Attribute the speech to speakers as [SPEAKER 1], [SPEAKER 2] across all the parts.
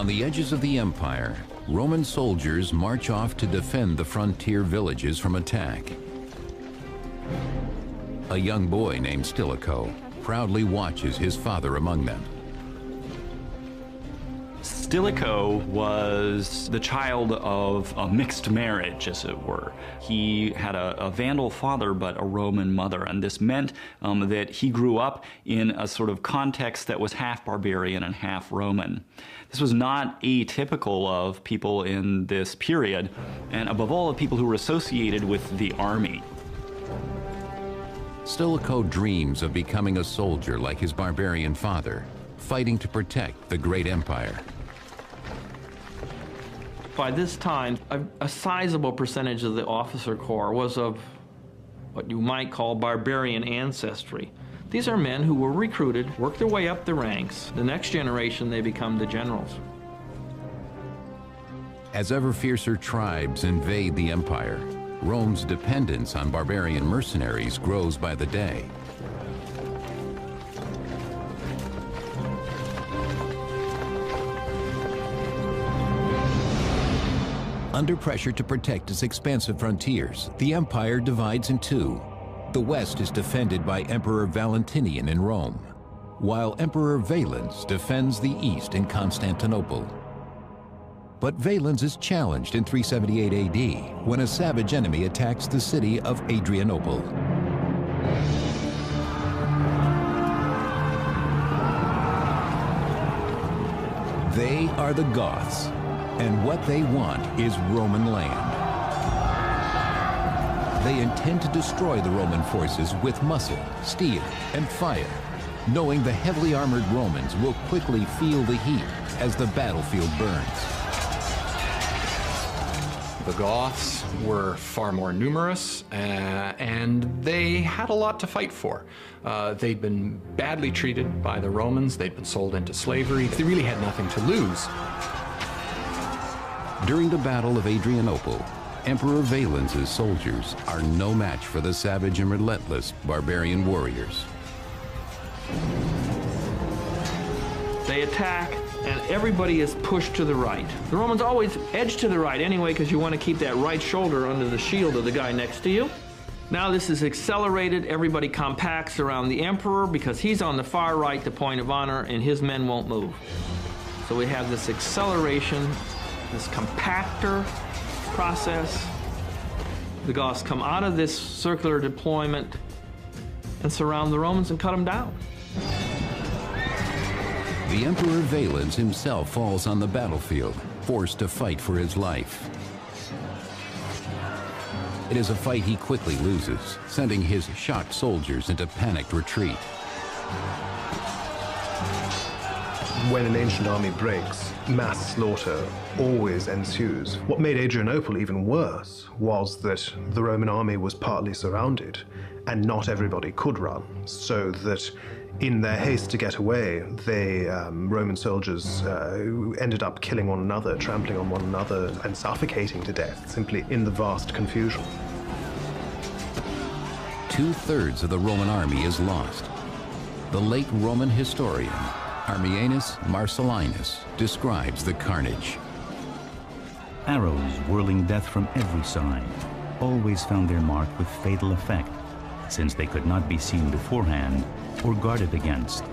[SPEAKER 1] On the edges of the empire, Roman soldiers march off to defend the frontier villages from attack. A young boy named Stilicho proudly watches his father among them.
[SPEAKER 2] Stilicho was the child of a mixed marriage, as it were. He had a Vandal father but a Roman mother, and this meant that he grew up in a sort of context that was half barbarian and half Roman. This was not atypical of people in this period, and above all, of people who were associated with the army.
[SPEAKER 1] Stilicho dreams of becoming a soldier like his barbarian father, fighting to protect the great empire.
[SPEAKER 3] By this time, a sizable percentage of the officer corps was of what you might call barbarian ancestry. These are men who were recruited, worked their way up the ranks. The next generation, they become the generals.
[SPEAKER 1] As ever fiercer tribes invade the empire, Rome's dependence on barbarian mercenaries grows by the day. Under pressure to protect its expansive frontiers, the empire divides in two. The west is defended by Emperor Valentinian in Rome, while Emperor Valens defends the east in Constantinople. But Valens is challenged in 378 AD when a savage enemy attacks the city of Adrianople. They are the Goths, and what they want is Roman land. They intend to destroy the Roman forces with muscle, steel, and fire, knowing the heavily armored Romans will quickly feel the heat as the battlefield burns.
[SPEAKER 4] The Goths were far more numerous, and they had a lot to fight for. They'd been badly treated by the Romans, they'd been sold into slavery, they really had nothing to lose.
[SPEAKER 1] During the Battle of Adrianople, Emperor Valens' soldiers are no match for the savage and relentless barbarian warriors.
[SPEAKER 3] They attack, and everybody is pushed to the right. The Romans always edge to the right anyway, because you want to keep that right shoulder under the shield of the guy next to you. Now this is accelerated. Everybody compacts around the emperor because he's on the far right, the point of honor, and his men won't move. So we have this acceleration, this compactor process. The Goths come out of this circular deployment and surround the Romans and cut them down.
[SPEAKER 1] The Emperor Valens himself falls on the battlefield, forced to fight for his life. It is a fight he quickly loses, sending his shocked soldiers into panicked retreat.
[SPEAKER 5] When an ancient army breaks, mass slaughter always ensues. What made Adrianople even worse was that the Roman army was partly surrounded, and not everybody could run, so that in their haste to get away, Roman soldiers ended up killing one another, trampling on one another, and suffocating to death, simply in the vast confusion.
[SPEAKER 1] 2/3 of the Roman army is lost. The late Roman historian, Ammianus Marcellinus, describes the carnage.
[SPEAKER 6] Arrows whirling death from every side always found their mark with fatal effect, since they could not be seen beforehand or guarded against.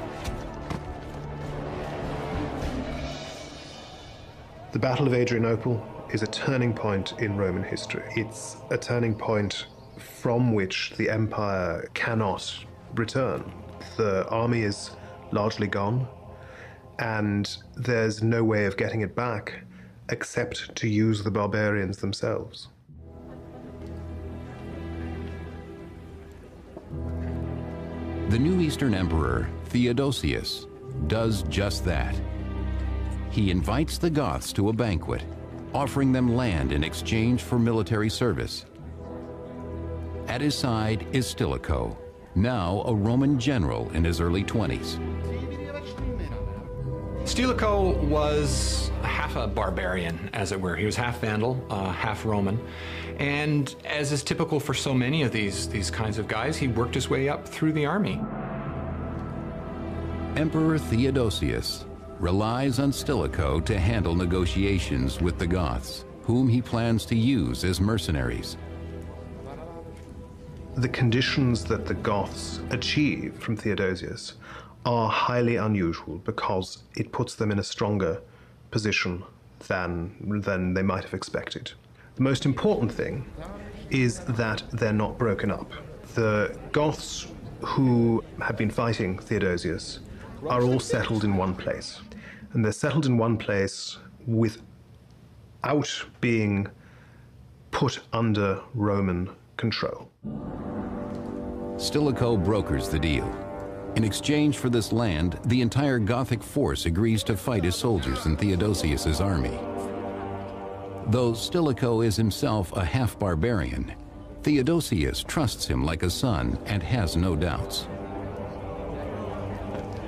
[SPEAKER 5] The Battle of Adrianople is a turning point in Roman history. It's a turning point from which the empire cannot return. The army is largely gone, and there's no way of getting it back except to use the barbarians themselves.
[SPEAKER 1] The new Eastern Emperor, Theodosius, does just that. He invites the Goths to a banquet, offering them land in exchange for military service. At his side is Stilicho, now a Roman general in his early 20s.
[SPEAKER 4] Stilicho was half a barbarian, as it were. He was half Vandal, half Roman. And as is typical for so many of these kinds of guys, he worked his way up through the army.
[SPEAKER 1] Emperor Theodosius, relies on Stilicho to handle negotiations with the Goths, whom he plans to use as mercenaries.
[SPEAKER 5] The conditions that the Goths achieve from Theodosius are highly unusual because it puts them in a stronger position than they might have expected. The most important thing is that they're not broken up. The Goths who have been fighting Theodosius are all settled in one place. And they're settled in one place without being put under Roman control.
[SPEAKER 1] Stilicho brokers the deal. In exchange for this land, the entire Gothic force agrees to fight as soldiers in Theodosius's army. Though Stilicho is himself a half-barbarian, Theodosius trusts him like a son and has no doubts.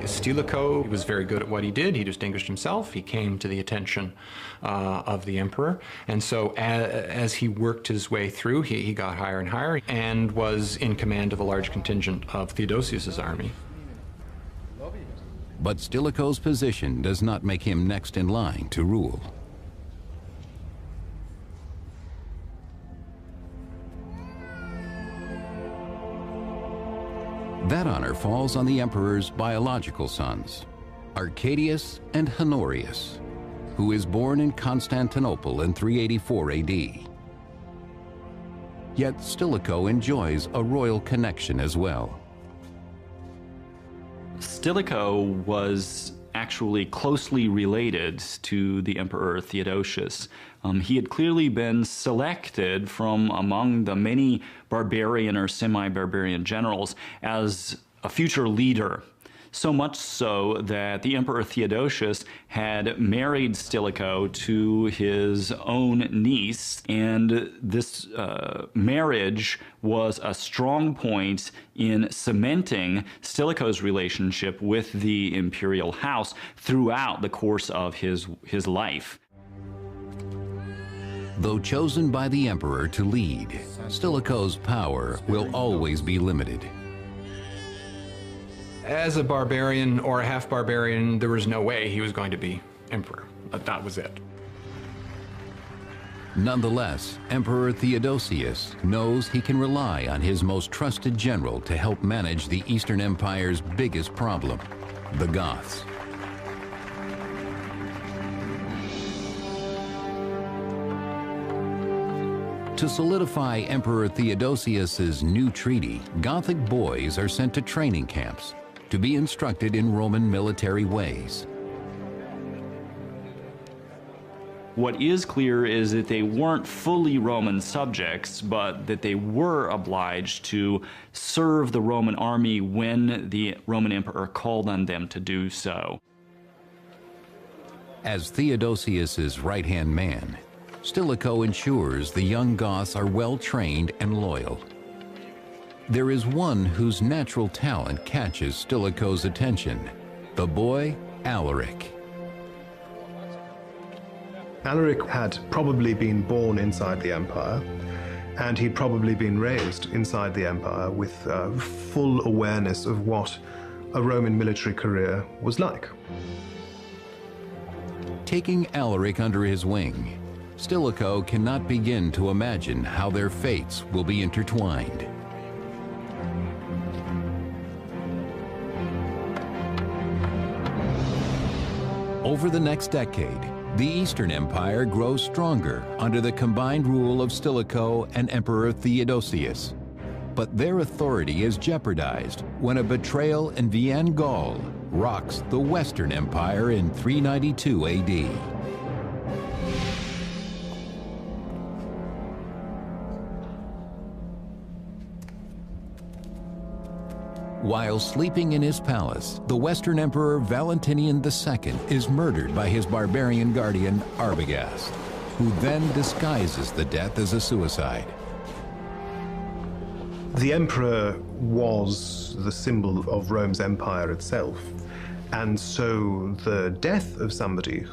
[SPEAKER 4] Stilicho was very good at what he did. He distinguished himself. He came to the attention of the emperor. And so as he worked his way through, he got higher and higher and was in command of a large contingent of Theodosius's army.
[SPEAKER 1] But Stilicho's position does not make him next in line to rule. That honor falls on the emperor's biological sons, Arcadius and Honorius, who is born in Constantinople in 384 AD. Yet Stilicho enjoys a royal connection as well.
[SPEAKER 2] Stilicho was actually closely related to the Emperor Theodosius. He had clearly been selected from among the many barbarian or semi-barbarian generals as a future leader. So much so that the Emperor Theodosius had married Stilicho to his own niece, and this marriage was a strong point in cementing Stilicho's relationship with the imperial house throughout the course of his life.
[SPEAKER 1] Though chosen by the emperor to lead, Stilicho's power will always be limited.
[SPEAKER 4] As a barbarian or a half-barbarian, there was no way he was going to be emperor. That was it.
[SPEAKER 1] Nonetheless, Emperor Theodosius knows he can rely on his most trusted general to help manage the Eastern Empire's biggest problem, the Goths. To solidify Emperor Theodosius's new treaty, Gothic boys are sent to training camps to be instructed in Roman military ways.
[SPEAKER 2] What is clear is that they weren't fully Roman subjects, but that they were obliged to serve the Roman army when the Roman emperor called on them to do so.
[SPEAKER 1] As Theodosius's right-hand man, Stilicho ensures the young Goths are well-trained and loyal. There is one whose natural talent catches Stilicho's attention, the boy Alaric.
[SPEAKER 5] Alaric had probably been born inside the empire, and he'd probably been raised inside the empire with full awareness of what a Roman military career was like.
[SPEAKER 1] Taking Alaric under his wing, Stilicho cannot begin to imagine how their fates will be intertwined. Over the next decade, the Eastern Empire grows stronger under the combined rule of Stilicho and Emperor Theodosius. But their authority is jeopardized when a betrayal in Vienne, Gaul, rocks the Western Empire in 392 AD. While sleeping in his palace, the Western Emperor Valentinian II is murdered by his barbarian guardian Arbogast, who then disguises the death as a suicide.
[SPEAKER 5] The emperor was the symbol of Rome's empire itself, and so the death of somebody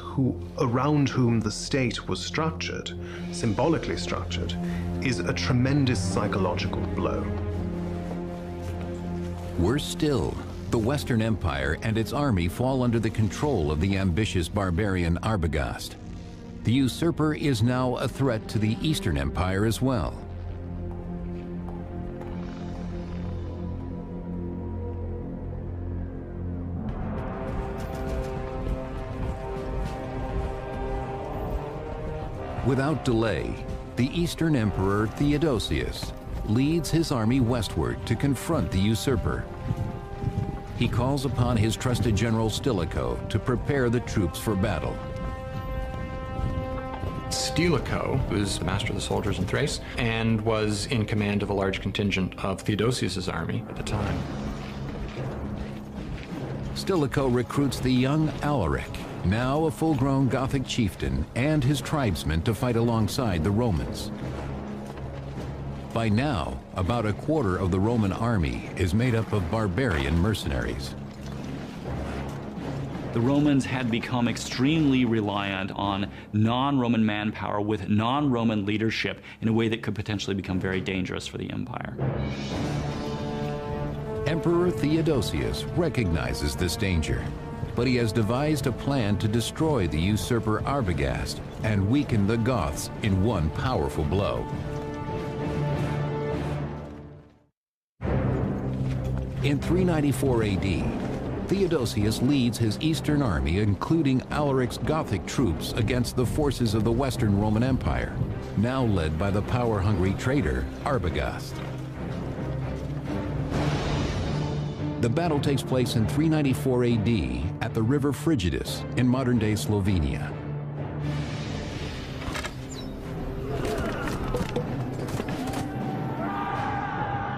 [SPEAKER 5] around whom the state was structured, symbolically structured, is a tremendous psychological blow.
[SPEAKER 1] Worse still, The Western Empire and its army fall under the control of the ambitious barbarian Arbogast. The usurper is now a threat to the Eastern Empire as well. Without delay, the Eastern Emperor Theodosius leads his army westward to confront the usurper. He calls upon his trusted general Stilicho to prepare the troops for battle.
[SPEAKER 4] Stilicho was the master of the soldiers in Thrace and was in command of a large contingent of Theodosius's army at the time.
[SPEAKER 1] Stilicho recruits the young Alaric, now a full-grown Gothic chieftain, and his tribesmen to fight alongside the Romans. By now, about a quarter of the Roman army is made up of barbarian mercenaries.
[SPEAKER 2] The Romans had become extremely reliant on non-Roman manpower with non-Roman leadership in a way that could potentially become very dangerous for the empire.
[SPEAKER 1] Emperor Theodosius recognizes this danger, but he has devised a plan to destroy the usurper Arbogast and weaken the Goths in one powerful blow. In 394 AD, Theodosius leads his eastern army, including Alaric's Gothic troops, against the forces of the Western Roman Empire, now led by the power-hungry traitor Arbogast. The battle takes place in 394 AD at the river Frigidus in modern-day Slovenia.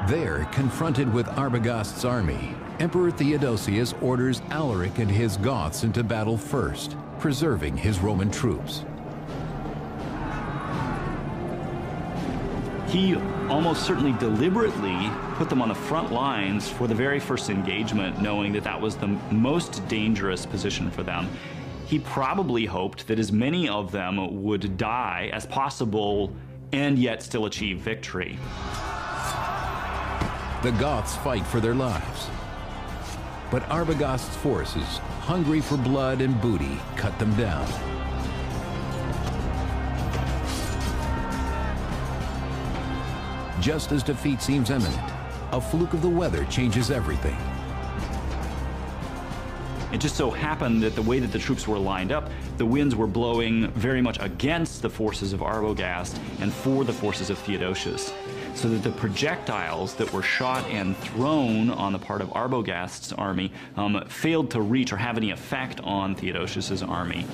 [SPEAKER 1] There, confronted with Arbogast's army, Emperor Theodosius orders Alaric and his Goths into battle first, preserving his Roman troops.
[SPEAKER 2] He almost certainly deliberately put them on the front lines for the very first engagement, knowing that that was the most dangerous position for them. He probably hoped that as many of them would die as possible and yet still achieve victory.
[SPEAKER 1] The Goths fight for their lives. But Arbogast's forces, hungry for blood and booty, cut them down. Just as defeat seems imminent, a fluke of the weather changes everything.
[SPEAKER 2] It just so happened that the way that the troops were lined up, the winds were blowing very much against the forces of Arbogast and for the forces of Theodosius, so that the projectiles that were shot and thrown on the part of Arbogast's army failed to reach or have any effect on Theodosius's army.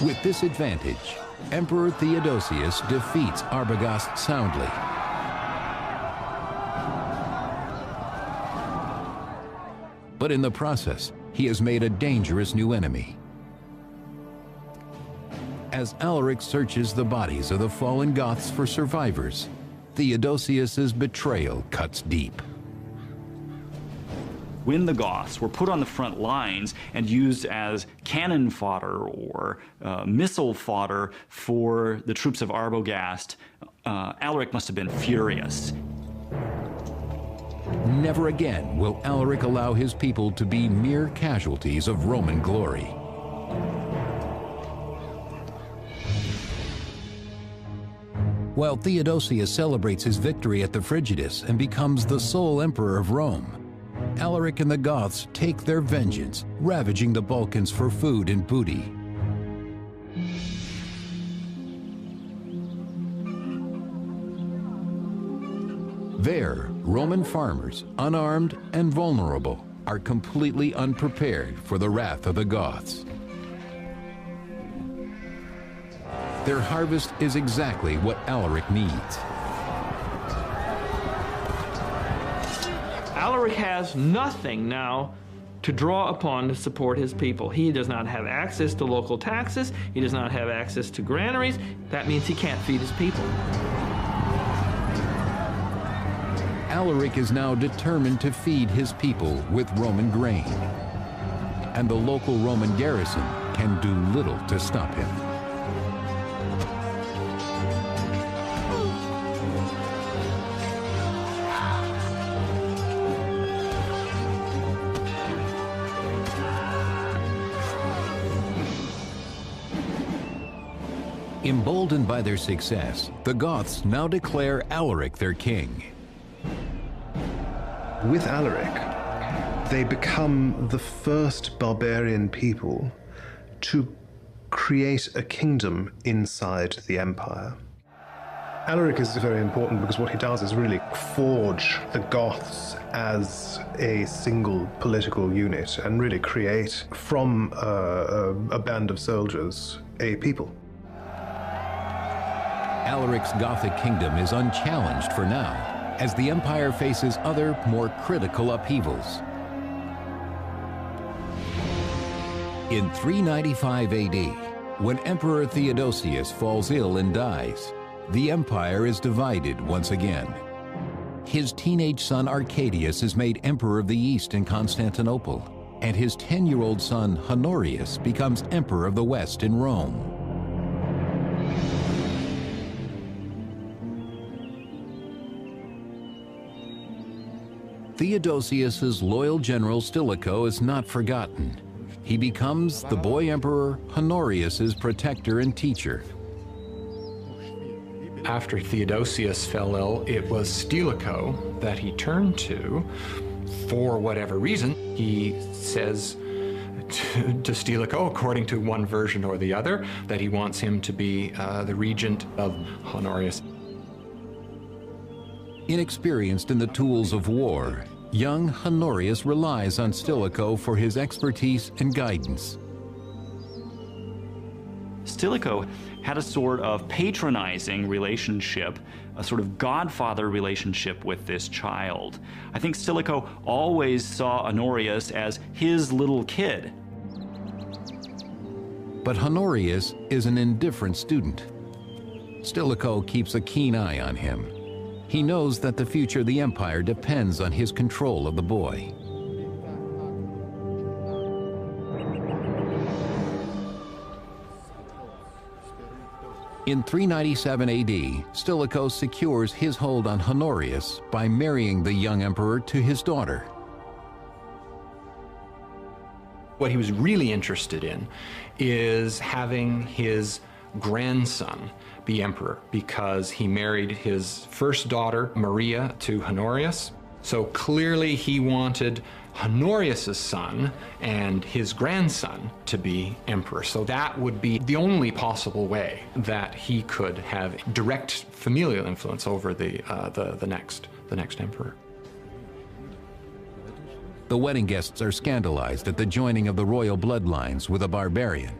[SPEAKER 1] With this advantage, Emperor Theodosius defeats Arbogast soundly. But in the process, he has made a dangerous new enemy. As Alaric searches the bodies of the fallen Goths for survivors, Theodosius's betrayal cuts deep.
[SPEAKER 2] When the Goths were put on the front lines and used as cannon fodder or missile fodder for the troops of Arbogast, Alaric must have been furious.
[SPEAKER 1] Never again will Alaric allow his people to be mere casualties of Roman glory. While Theodosius celebrates his victory at the Frigidus and becomes the sole emperor of Rome, Alaric and the Goths take their vengeance, ravaging the Balkans for food and booty. There, Roman farmers, unarmed and vulnerable, are completely unprepared for the wrath of the Goths. Their harvest is exactly what Alaric needs.
[SPEAKER 3] Alaric has nothing now to draw upon to support his people. He does not have access to local taxes. He does not have access to granaries. That means he can't feed his people.
[SPEAKER 1] Alaric is now determined to feed his people with Roman grain, and the local Roman garrison can do little to stop him. Emboldened by their success, the Goths now declare Alaric their king.
[SPEAKER 5] With Alaric, they become the first barbarian people to create a kingdom inside the empire. Alaric is very important because what he does is really forge the Goths as a single political unit and really create from a band of soldiers a people.
[SPEAKER 1] Alaric's Gothic kingdom is unchallenged for now, as the empire faces other, more critical upheavals. In 395 AD, when Emperor Theodosius falls ill and dies, the empire is divided once again. His teenage son Arcadius is made Emperor of the East in Constantinople, and his 10-year-old son Honorius becomes Emperor of the West in Rome. Theodosius's loyal general Stilicho is not forgotten. He becomes the boy emperor Honorius's protector and teacher.
[SPEAKER 4] After Theodosius fell ill, it was Stilicho that he turned to for whatever reason. He says to Stilicho, according to one version or the other, that he wants him to be the regent of Honorius.
[SPEAKER 1] Inexperienced in the tools of war, young Honorius relies on Stilicho for his expertise and guidance.
[SPEAKER 2] Stilicho had a sort of patronizing relationship, a sort of godfather relationship with this child. I think Stilicho always saw Honorius as his little kid.
[SPEAKER 1] But Honorius is an indifferent student. Stilicho keeps a keen eye on him. He knows that the future of the empire depends on his control of the boy. In 397 AD, Stilicho secures his hold on Honorius by marrying the young emperor to his daughter.
[SPEAKER 4] What he was really interested in is having his grandson be emperor, because he married his first daughter, Maria, to Honorius. So clearly he wanted Honorius's son and his grandson to be emperor. So that would be the only possible way that he could have direct familial influence over the next emperor.
[SPEAKER 1] The wedding guests are scandalized at the joining of the royal bloodlines with a barbarian.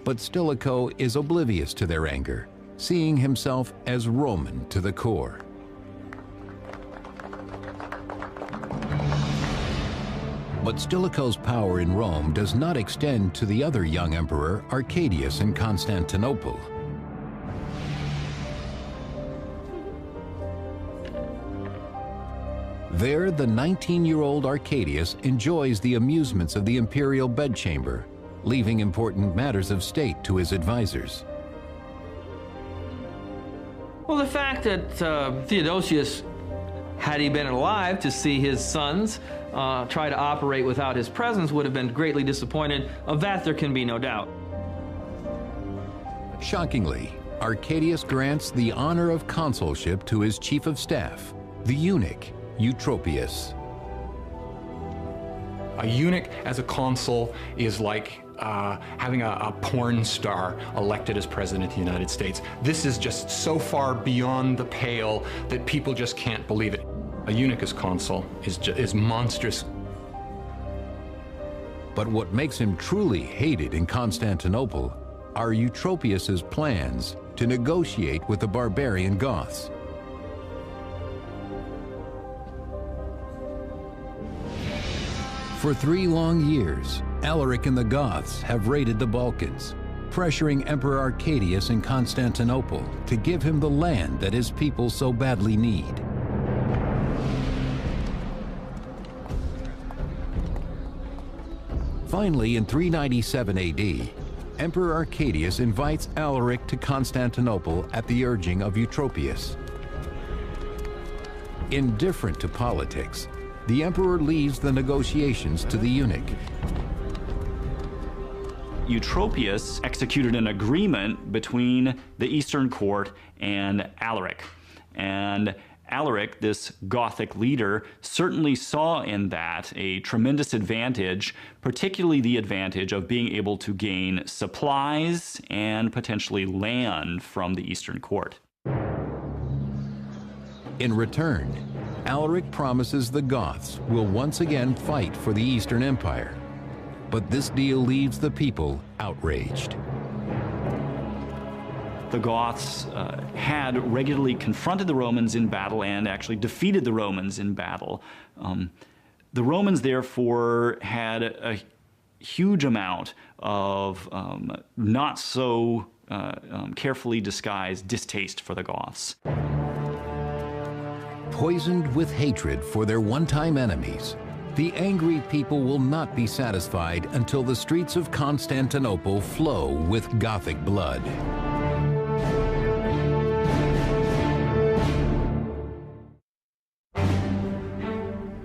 [SPEAKER 1] But Stilicho is oblivious to their anger, seeing himself as Roman to the core. But Stilicho's power in Rome does not extend to the other young emperor, Arcadius, in Constantinople. There, the 19-year-old Arcadius enjoys the amusements of the imperial bedchamber, leaving important matters of state to his advisors.
[SPEAKER 3] Well, the fact that Theodosius, had he been alive to see his sons try to operate without his presence, would have been greatly disappointed. Of that there can be no doubt.
[SPEAKER 1] Shockingly, Arcadius grants the honor of consulship to his chief of staff, the eunuch Eutropius.
[SPEAKER 4] A eunuch as a consul is like having a porn star elected as president of the United States. This is just so far beyond the pale that people just can't believe it. A eunuch as consul is monstrous.
[SPEAKER 1] But what makes him truly hated in Constantinople are Eutropius's plans to negotiate with the barbarian Goths. For 3 long years, Alaric and the Goths have raided the Balkans, pressuring Emperor Arcadius in Constantinople to give him the land that his people so badly need. Finally, in 397 AD, Emperor Arcadius invites Alaric to Constantinople at the urging of Eutropius. Indifferent to politics, the emperor leaves the negotiations to the eunuch.
[SPEAKER 2] Eutropius executed an agreement between the Eastern Court and Alaric. And Alaric, this Gothic leader, certainly saw in that a tremendous advantage, particularly the advantage of being able to gain supplies and potentially land from the Eastern Court.
[SPEAKER 1] In return, Alaric promises the Goths will once again fight for the Eastern Empire. But this deal leaves the people outraged.
[SPEAKER 2] The Goths had regularly confronted the Romans in battle and actually defeated the Romans in battle. The Romans, therefore, had a huge amount of not so carefully disguised distaste for the Goths.
[SPEAKER 1] Poisoned with hatred for their one-time enemies, the angry people will not be satisfied until the streets of Constantinople flow with Gothic blood.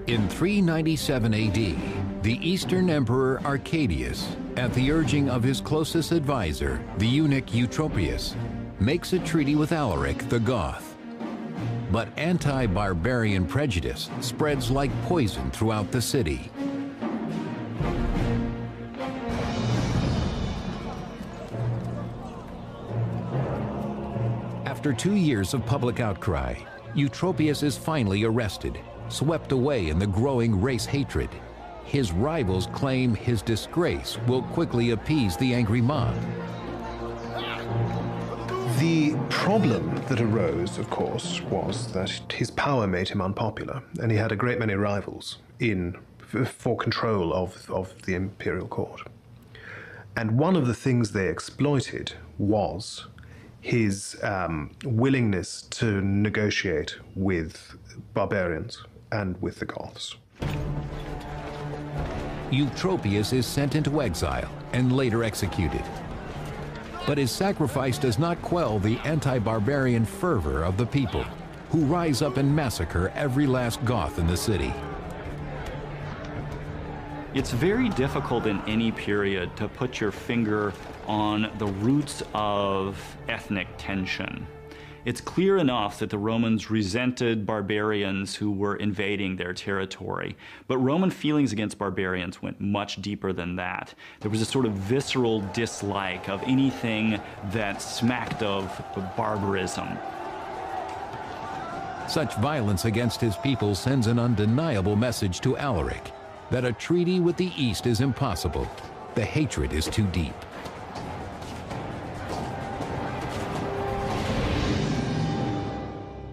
[SPEAKER 1] In 397 AD, the Eastern Emperor Arcadius, at the urging of his closest advisor, the eunuch Eutropius, makes a treaty with Alaric the Goth. But anti-barbarian prejudice spreads like poison throughout the city. After 2 years of public outcry, Eutropius is finally arrested, swept away in the growing race hatred. His rivals claim his disgrace will quickly appease the angry mob.
[SPEAKER 5] The problem that arose, of course, was that his power made him unpopular, and he had a great many rivals for control of the imperial court. And one of the things they exploited was his willingness to negotiate with barbarians and with the Goths.
[SPEAKER 1] Eutropius is sent into exile and later executed. But his sacrifice does not quell the anti-barbarian fervor of the people, who rise up and massacre every last Goth in the city.
[SPEAKER 2] It's very difficult in any period to put your finger on the roots of ethnic tension. It's clear enough that the Romans resented barbarians who were invading their territory. But Roman feelings against barbarians went much deeper than that. There was a sort of visceral dislike of anything that smacked of barbarism.
[SPEAKER 1] Such violence against his people sends an undeniable message to Alaric that a treaty with the East is impossible. The hatred is too deep.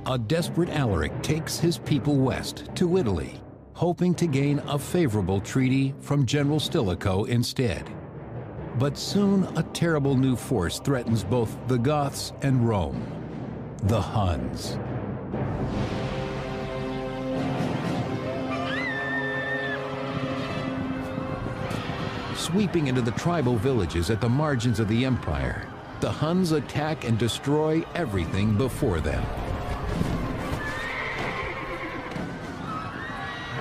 [SPEAKER 1] A desperate Alaric takes his people west to Italy, hoping to gain a favorable treaty from General Stilicho instead. But soon a terrible new force threatens both the Goths and Rome: the Huns. Sweeping into the tribal villages at the margins of the empire, the Huns attack and destroy everything before them.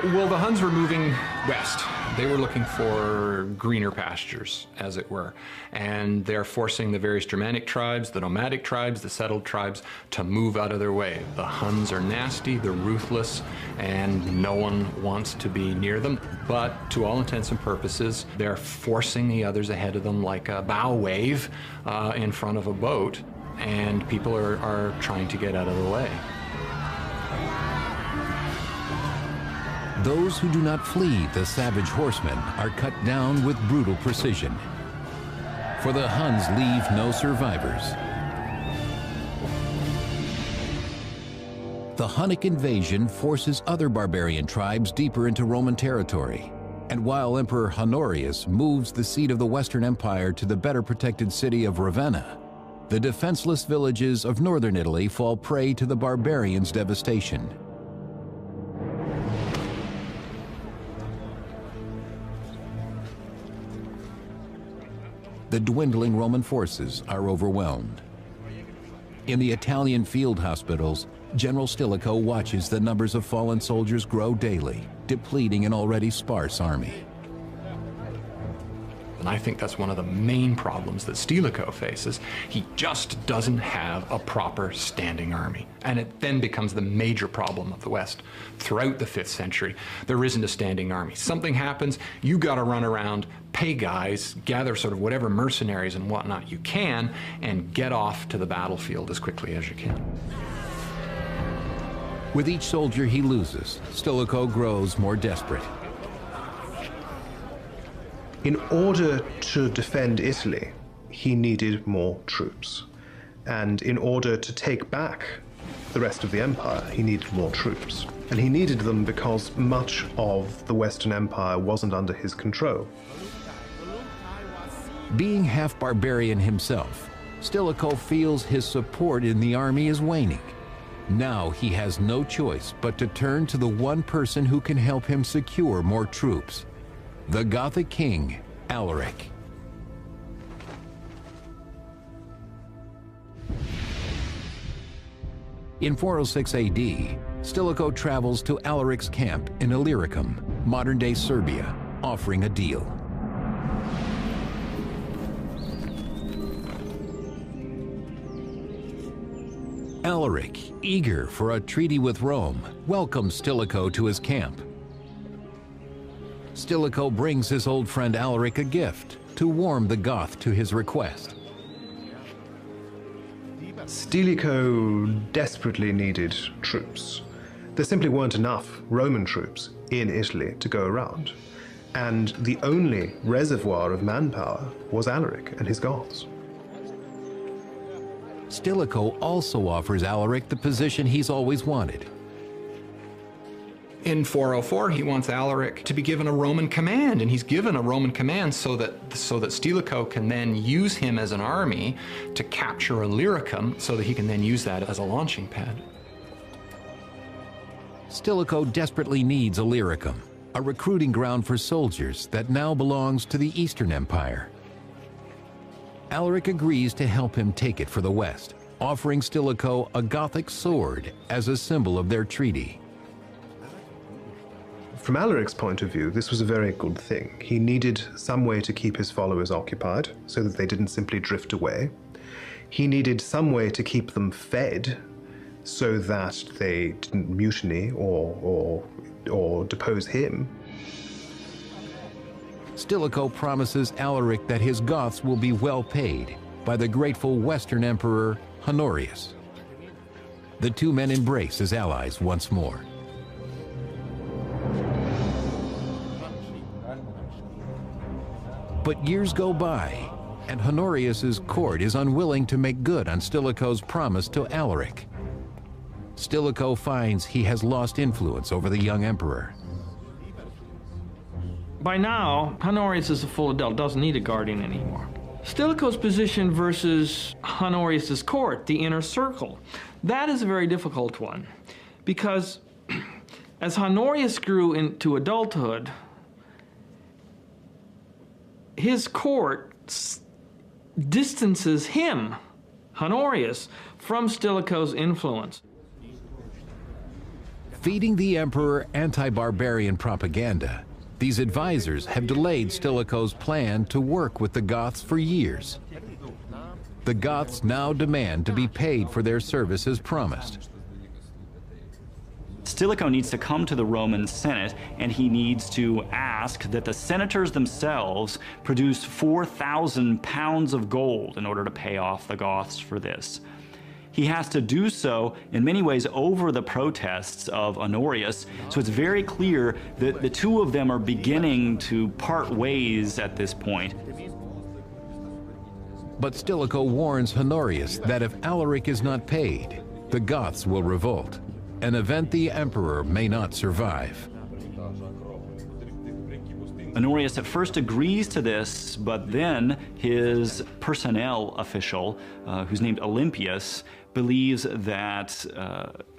[SPEAKER 4] Well, the Huns were moving west. They were looking for greener pastures, as it were. And they're forcing the various Germanic tribes, the nomadic tribes, the settled tribes to move out of their way. The Huns are nasty, they're ruthless, and no one wants to be near them. But to all intents and purposes, they're forcing the others ahead of them like a bow wave in front of a boat. And people are trying to get out of the way.
[SPEAKER 1] Those who do not flee the savage horsemen are cut down with brutal precision. For the Huns leave no survivors. The Hunnic invasion forces other barbarian tribes deeper into Roman territory. And while Emperor Honorius moves the seat of the Western Empire to the better protected city of Ravenna, the defenseless villages of northern Italy fall prey to the barbarians' devastation. The dwindling Roman forces are overwhelmed. In the Italian field hospitals, General Stilicho watches the numbers of fallen soldiers grow daily, depleting an already sparse army.
[SPEAKER 4] And I think that's one of the main problems that Stilicho faces. He just doesn't have a proper standing army. And it then becomes the major problem of the West. Throughout the 5th century, there isn't a standing army. Something happens, you got to run around, pay guys, gather sort of whatever mercenaries and whatnot you can, and get off to the battlefield as quickly as you can.
[SPEAKER 1] With each soldier he loses, Stilicho grows more desperate.
[SPEAKER 5] In order to defend Italy, he needed more troops. And in order to take back the rest of the empire, he needed more troops. And he needed them because much of the Western Empire wasn't under his control.
[SPEAKER 1] Being half barbarian himself, Stilicho feels his support in the army is waning. Now he has no choice but to turn to the one person who can help him secure more troops: the Gothic king, Alaric. In 406 AD, Stilicho travels to Alaric's camp in Illyricum, modern-day Serbia, offering a deal. Alaric, eager for a treaty with Rome, welcomes Stilicho to his camp. Stilicho brings his old friend Alaric a gift to warm the Goth to his request.
[SPEAKER 5] Stilicho desperately needed troops. There simply weren't enough Roman troops in Italy to go around. And the only reservoir of manpower was Alaric and his Goths.
[SPEAKER 1] Stilicho also offers Alaric the position he's always wanted.
[SPEAKER 4] In 404, he wants Alaric to be given a Roman command, and he's given a Roman command so that Stilicho can then use him as an army to capture Illyricum, so that he can then use that as a launching pad.
[SPEAKER 1] Stilicho desperately needs Illyricum, a recruiting ground for soldiers that now belongs to the Eastern Empire. Alaric agrees to help him take it for the West, offering Stilicho a Gothic sword as a symbol of their treaty.
[SPEAKER 5] From Alaric's point of view, this was a very good thing. He needed some way to keep his followers occupied so that they didn't simply drift away. He needed some way to keep them fed so that they didn't mutiny or depose him.
[SPEAKER 1] Stilicho promises Alaric that his Goths will be well paid by the grateful Western Emperor Honorius. The two men embrace as allies once more. But years go by, and Honorius's court is unwilling to make good on Stilicho's promise to Alaric. Stilicho finds he has lost influence over the young emperor.
[SPEAKER 3] By now, Honorius is a full adult, doesn't need a guardian anymore. Stilicho's position versus Honorius's court, the inner circle, that is a very difficult one, because as Honorius grew into adulthood, his court distances him, Honorius, from Stilicho's influence.
[SPEAKER 1] Feeding the emperor anti-barbarian propaganda, these advisors have delayed Stilicho's plan to work with the Goths for years. The Goths now demand to be paid for their service as promised.
[SPEAKER 2] Stilicho needs to come to the Roman Senate, and he needs to ask that the senators themselves produce 4,000 pounds of gold in order to pay off the Goths for this. He has to do so in many ways over the protests of Honorius, so it's very clear that the two of them are beginning to part ways at this point.
[SPEAKER 1] But Stilicho warns Honorius that if Alaric is not paid, the Goths will revolt, an event the emperor may not survive.
[SPEAKER 2] Honorius at first agrees to this, but then his personnel official, who's named Olympius, believes that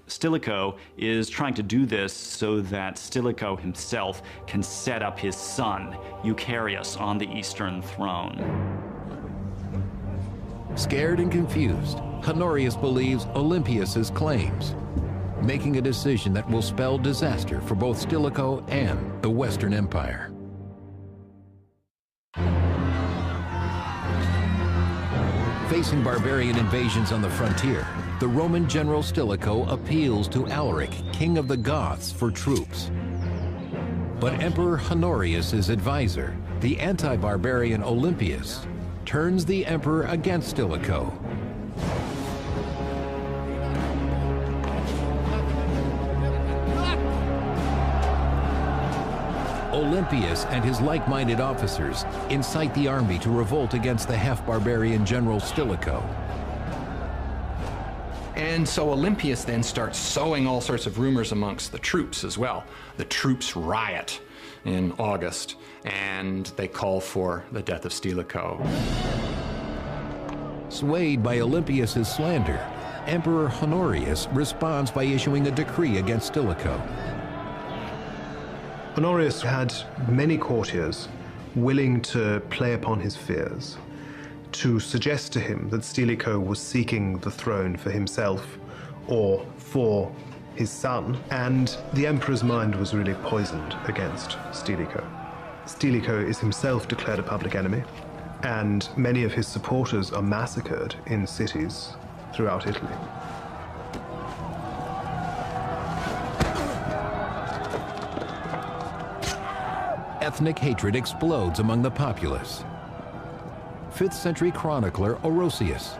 [SPEAKER 2] Stilicho is trying to do this so that Stilicho himself can set up his son, Eucharius, on the Eastern throne.
[SPEAKER 1] Scared and confused, Honorius believes Olympius's claims, making a decision that will spell disaster for both Stilicho and the Western Empire. Facing barbarian invasions on the frontier, the Roman general Stilicho appeals to Alaric, king of the Goths, for troops. But Emperor Honorius' advisor, the anti-barbarian Olympius, turns the emperor against Stilicho. Olympius and his like-minded officers incite the army to revolt against the half-barbarian general Stilicho.
[SPEAKER 4] And so Olympius then starts sowing all sorts of rumors amongst the troops as well. The troops riot in August, and they call for the death of Stilicho.
[SPEAKER 1] Swayed by Olympius' slander, Emperor Honorius responds by issuing a decree against Stilicho.
[SPEAKER 5] Honorius had many courtiers willing to play upon his fears, to suggest to him that Stilicho was seeking the throne for himself or for his son, and the emperor's mind was really poisoned against Stilicho. Stilicho is himself declared a public enemy, and many of his supporters are massacred in cities throughout Italy.
[SPEAKER 1] Ethnic hatred explodes among the populace. 5th century chronicler Orosius.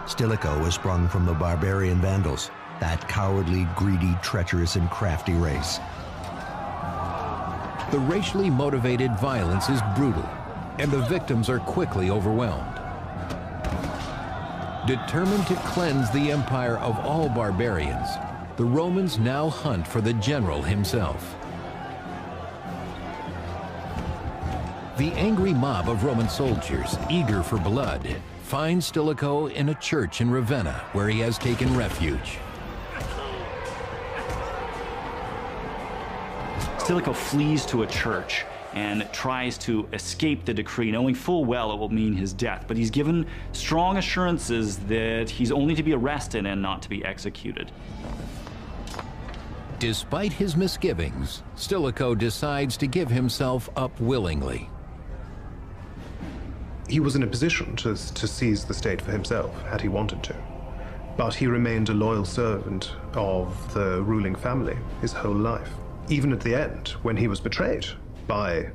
[SPEAKER 7] Stilicho was sprung from the barbarian Vandals, that cowardly, greedy, treacherous, and crafty race.
[SPEAKER 1] The racially motivated violence is brutal, and the victims are quickly overwhelmed. Determined to cleanse the empire of all barbarians, the Romans now hunt for the general himself. The angry mob of Roman soldiers, eager for blood, finds Stilicho in a church in Ravenna, where he has taken refuge.
[SPEAKER 2] Stilicho flees to a church and tries to escape the decree, knowing full well it will mean his death, but he's given strong assurances that he's only to be arrested and not to be executed.
[SPEAKER 1] Despite his misgivings, Stilicho decides to give himself up willingly.
[SPEAKER 5] He was in a position to seize the state for himself, had he wanted to. But he remained a loyal servant of the ruling family his whole life. Even at the end, when he was betrayed by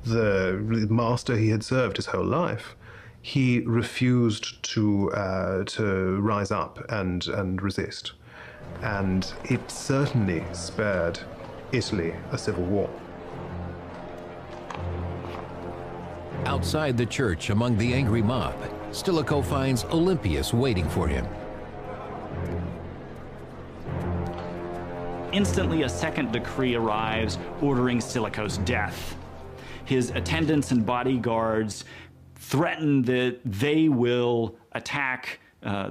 [SPEAKER 5] the master he had served his whole life, he refused to rise up and resist. And it certainly spared Italy a civil war.
[SPEAKER 1] Outside the church, among the angry mob, Stilicho finds Olympius waiting for him.
[SPEAKER 2] Instantly, a second decree arrives ordering Stilicho's death. His attendants and bodyguards threaten that they will attack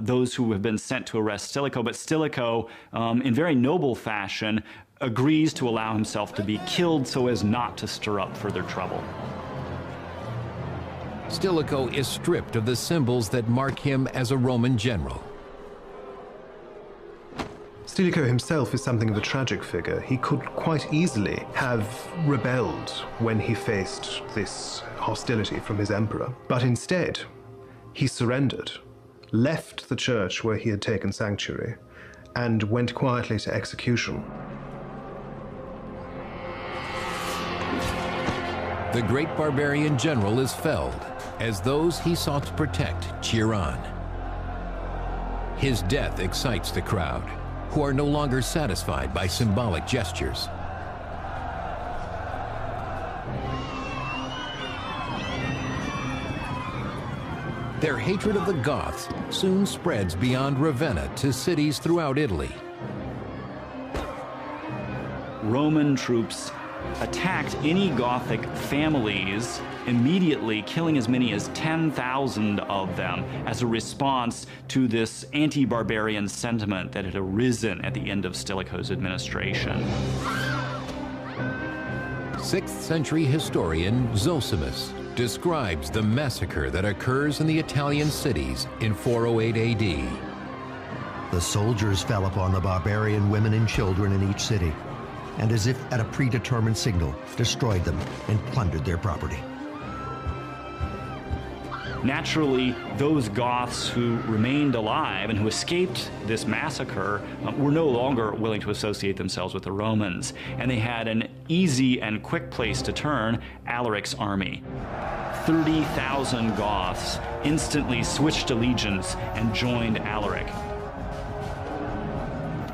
[SPEAKER 2] those who have been sent to arrest Stilicho, but Stilicho, in very noble fashion, agrees to allow himself to be killed so as not to stir up further trouble.
[SPEAKER 1] Stilicho is stripped of the symbols that mark him as a Roman general.
[SPEAKER 5] Stilicho himself is something of a tragic figure. He could quite easily have rebelled when he faced this hostility from his emperor, but instead he surrendered, left the church where he had taken sanctuary, and went quietly to execution.
[SPEAKER 1] The great barbarian general is felled, as those he sought to protect cheer on. His death excites the crowd, who are no longer satisfied by symbolic gestures. Their hatred of the Goths soon spreads beyond Ravenna to cities throughout Italy.
[SPEAKER 2] Roman troops attacked any Gothic families, immediately killing as many as 10,000 of them as a response to this anti-barbarian sentiment that had arisen at the end of Stilicho's administration.
[SPEAKER 1] 6th century historian Zosimus describes the massacre that occurs in the Italian cities in 408 AD.
[SPEAKER 7] The soldiers fell upon the barbarian women and children in each city, and as if at a predetermined signal, destroyed them and plundered their property.
[SPEAKER 2] Naturally, those Goths who remained alive and who escaped this massacre were no longer willing to associate themselves with the Romans, and they had an easy and quick place to turn: Alaric's army. 30,000 Goths instantly switched allegiance and joined Alaric.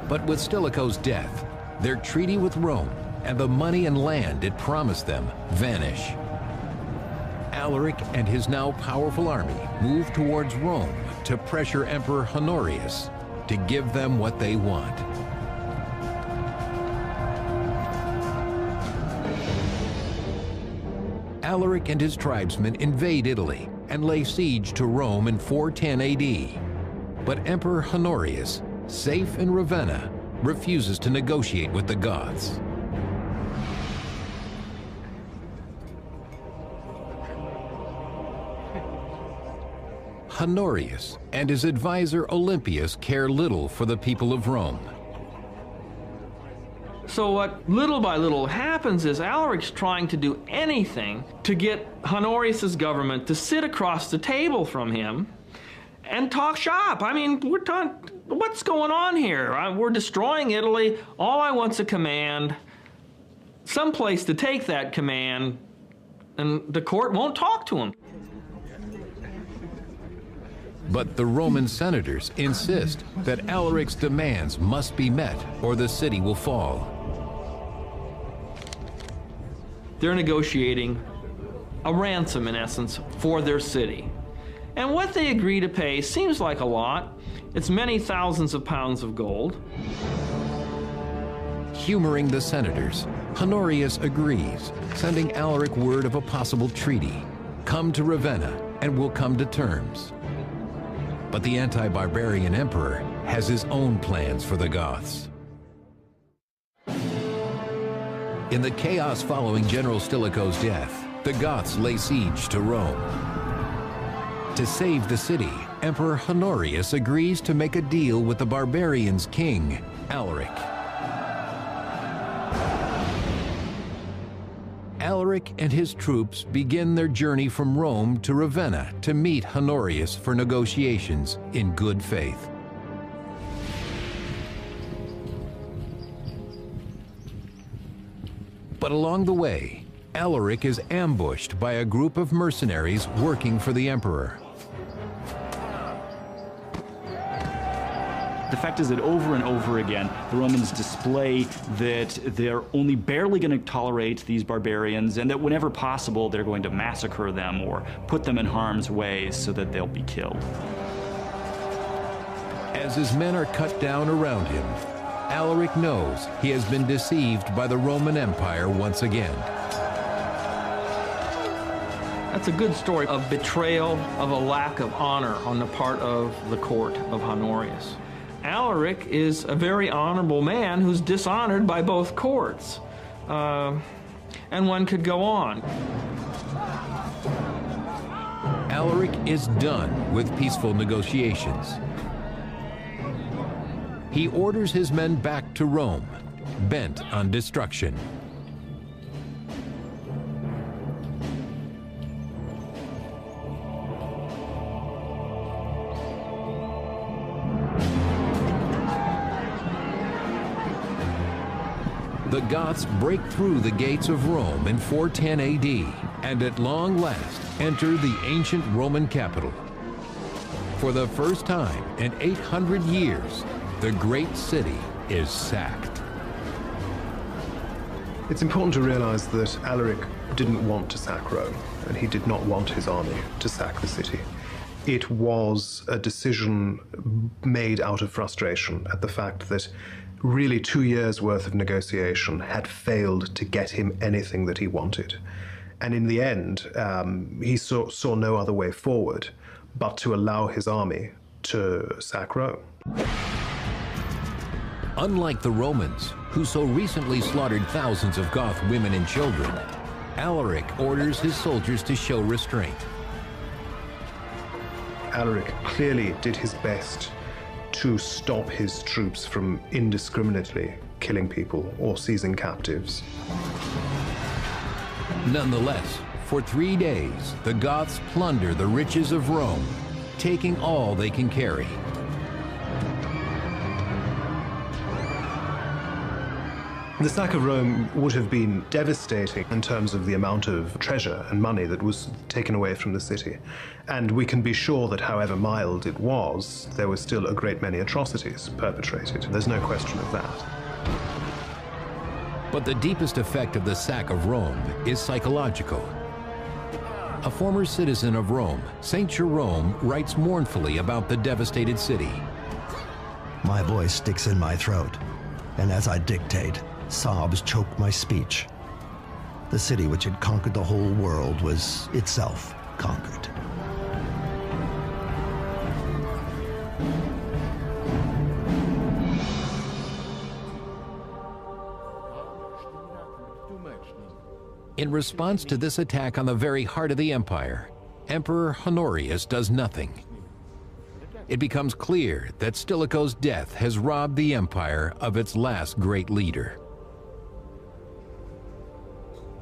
[SPEAKER 1] But with Stilicho's death, their treaty with Rome and the money and land it promised them vanish. Alaric and his now powerful army moved towards Rome to pressure Emperor Honorius to give them what they want. Alaric and his tribesmen invade Italy and lay siege to Rome in 410 AD. But Emperor Honorius, safe in Ravenna, refuses to negotiate with the Goths. Honorius and his advisor Olympius care little for the people of Rome.
[SPEAKER 3] So what little by little happens is Alaric's trying to do anything to get Honorius's government to sit across the table from him and talk shop. I mean, what's going on here? We're destroying Italy. All I want's a command, some place to take that command, and the court won't talk to him.
[SPEAKER 1] But the Roman senators insist that Alaric's demands must be met or the city will fall.
[SPEAKER 3] They're negotiating a ransom, in essence, for their city. And what they agree to pay seems like a lot. It's many thousands of pounds of gold.
[SPEAKER 1] Humoring the senators, Honorius agrees, sending Alaric word of a possible treaty. Come to Ravenna and we'll come to terms. But the anti-barbarian emperor has his own plans for the Goths. In the chaos following General Stilicho's death, the Goths lay siege to Rome. To save the city, Emperor Honorius agrees to make a deal with the barbarians' king, Alaric. Alaric and his troops begin their journey from Rome to Ravenna to meet Honorius for negotiations in good faith. But along the way, Alaric is ambushed by a group of mercenaries working for the emperor.
[SPEAKER 2] The fact is that over and over again, the Romans display that they're only barely going to tolerate these barbarians, and that whenever possible, they're going to massacre them or put them in harm's way so that they'll be killed.
[SPEAKER 1] As his men are cut down around him, Alaric knows he has been deceived by the Roman Empire once again.
[SPEAKER 3] That's a good story of betrayal, of a lack of honor on the part of the court of Honorius. Alaric is a very honorable man who's dishonored by both courts. And one could go on.
[SPEAKER 1] Alaric is done with peaceful negotiations. He orders his men back to Rome, bent on destruction. The Goths break through the gates of Rome in 410 AD and at long last enter the ancient Roman capital. For the first time in 800 years, the great city is sacked.
[SPEAKER 5] It's important to realize that Alaric didn't want to sack Rome, and he did not want his army to sack the city. It was a decision made out of frustration at the fact that really 2 years' worth of negotiation had failed to get him anything that he wanted. And in the end, he saw no other way forward but to allow his army to sack Rome.
[SPEAKER 1] Unlike the Romans, who so recently slaughtered thousands of Goth women and children, Alaric orders his soldiers to show restraint.
[SPEAKER 5] Alaric clearly did his best to stop his troops from indiscriminately killing people or seizing captives.
[SPEAKER 1] Nonetheless, For 3 days, the Goths plunder the riches of Rome, taking all they can carry.
[SPEAKER 5] The sack of Rome would have been devastating in terms of the amount of treasure and money that was taken away from the city. And we can be sure that however mild it was, there were still a great many atrocities perpetrated. There's no question of that.
[SPEAKER 1] But the deepest effect of the sack of Rome is psychological. A former citizen of Rome, Saint Jerome, writes mournfully about the devastated city.
[SPEAKER 7] My voice sticks in my throat, and as I dictate, sobs choke my speech. The city which had conquered the whole world was itself conquered.
[SPEAKER 1] In response to this attack on the very heart of the empire, Emperor Honorius does nothing. It becomes clear that Stilicho's death has robbed the empire of its last great leader.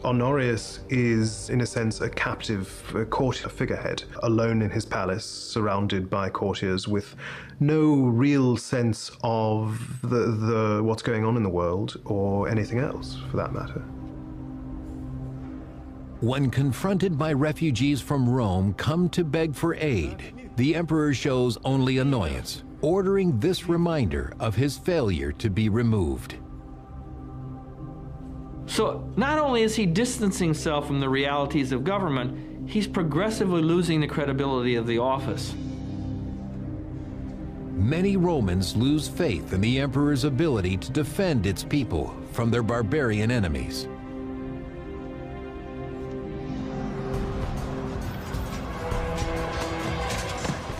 [SPEAKER 5] Honorius is, in a sense, a captive courtier figurehead, alone in his palace, surrounded by courtiers, with no real sense of what's going on in the world, or anything else, for that matter.
[SPEAKER 1] When confronted by refugees from Rome come to beg for aid, the emperor shows only annoyance, ordering this reminder of his failure to be removed.
[SPEAKER 3] So not only is he distancing himself from the realities of government, he's progressively losing the credibility of the office.
[SPEAKER 1] Many Romans lose faith in the emperor's ability to defend its people from their barbarian enemies.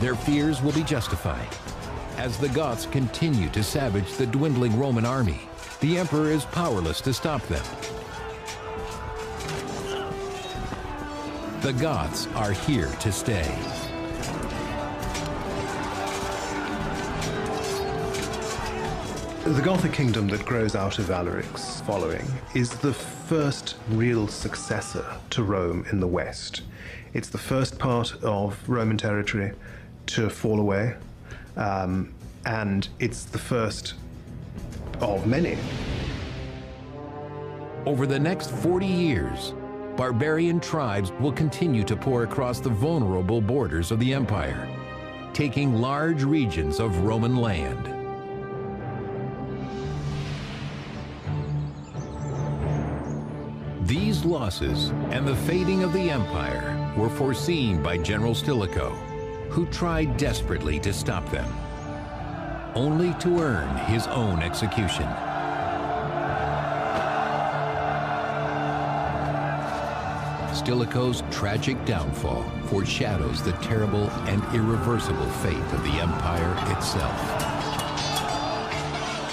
[SPEAKER 1] Their fears will be justified. As the Goths continue to savage the dwindling Roman army, the emperor is powerless to stop them. The Goths are here to stay.
[SPEAKER 5] The Gothic kingdom that grows out of Alaric's following is the first real successor to Rome in the West. It's the first part of Roman territory to fall away, and it's the first of many.
[SPEAKER 1] Over the next 40 years, barbarian tribes will continue to pour across the vulnerable borders of the empire, taking large regions of Roman land. These losses and the fading of the empire were foreseen by General Stilicho, who tried desperately to stop them, only to earn his own execution. Stilicho's tragic downfall foreshadows the terrible and irreversible fate of the empire itself.